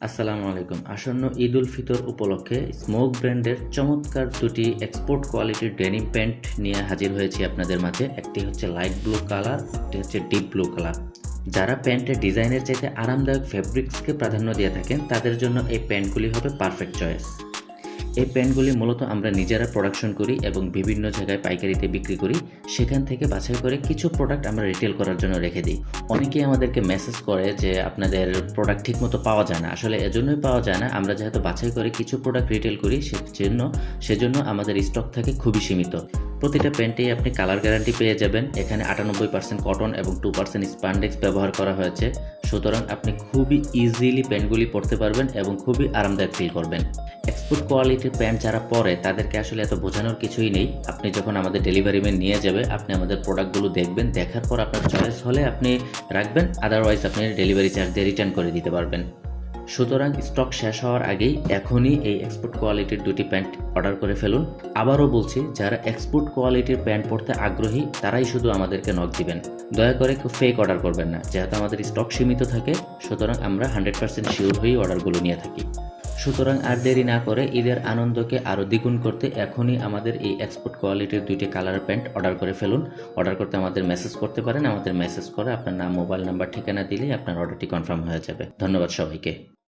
আসসালামু আলাইকুম। আসন্ন ঈদ উল ফিতর উপলক্ষে স্মোক ব্র্যান্ডের চমৎকার দুটি এক্সপোর্ট কোয়ালিটির ডেনিম প্যান্ট নিয়ে হাজির হয়েছি আপনাদের মাঝে। একটি হচ্ছে লাইট ব্লু কালার, একটি হচ্ছে ডিপ ব্লু কালার। যারা প্যান্টের ডিজাইনের চাইতে আরামদায়ক ফেব্রিক্সকে প্রাধান্য দিয়ে থাকেন তাদের জন্য এই প্যান্টগুলি হবে পারফেক্ট চয়েস। এই প্যান্টগুলি মূলত আমরা নিজেরা প্রোডাকশন করি এবং বিভিন্ন জায়গায় পাইকারিতে বিক্রি করি। সেখান থেকে বাছাই করে কিছু প্রোডাক্ট আমরা রিটেল করার জন্য রেখে দিই। অনেকেই আমাদেরকে মেসেজ করে যে আপনাদের প্রোডাক্ট ঠিকমতো পাওয়া যায় না। আসলে এজন্যই পাওয়া যায় না, আমরা যেহেতু বাছাই করে কিছু প্রোডাক্ট রিটেল করি সেজন্য আমাদের স্টক থাকে খুবই সীমিত। প্রতিটা প্যান্টেই আপনি কালার গ্যারান্টি পেয়ে যাবেন। এখানে 98% কটন এবং 2% স্পান্ডেক্স ব্যবহার করা হয়েছে। সুতরাং আপনি খুবই ইজিলি প্যান্টগুলি পরতে পারবেন এবং খুবই আরামদায়ক ফিল করবেন। এক্সপোর্ট কোয়ালিটির প্যান্ট যারা পরে তাদেরকে আসলে এত বোঝানোর কিছুই নেই। আপনি যখন আমাদের ডেলিভারি ম্যান নিয়ে যাবে, আপনি আমাদের প্রোডাক্টগুলো দেখবেন, দেখার পর আপনার চয়েস হলে আপনি রাখবেন, আদারওয়াইজ আপনি ডেলিভারি চার্জ দিয়ে রিটার্ন করে দিতে পারবেন। সুতরাং স্টক শেষ হওয়ার আগেই এখনই এই এক্সপোর্ট কোয়ালিটির দুটি প্যান্ট অর্ডার করে ফেলুন। আবারও বলছি, যারা এক্সপোর্ট কোয়ালিটির প্যান্ট পরতে আগ্রহী তারাই শুধু আমাদেরকে নক দিবেন। দয়া করে কেউ ফেক অর্ডার করবেন না, যেহেতু আমাদের স্টক সীমিত থাকে। সুতরাং আমরা 100% শিওর হয়েই অর্ডারগুলো নিয়ে থাকি। সুতরাং আর দেরি না করে ঈদের আনন্দকে আরও দ্বিগুণ করতে এখনই আমাদের এই এক্সপোর্ট কোয়ালিটির দুইটি কালার প্যান্ট অর্ডার করে ফেলুন। অর্ডার করতে আমাদের মেসেজ করতে পারেন। আমাদের মেসেজ করে আপনার নাম, মোবাইল নাম্বার, ঠিকানা দিলেই আপনার অর্ডারটি কনফার্ম হয়ে যাবে। ধন্যবাদ সবাইকে।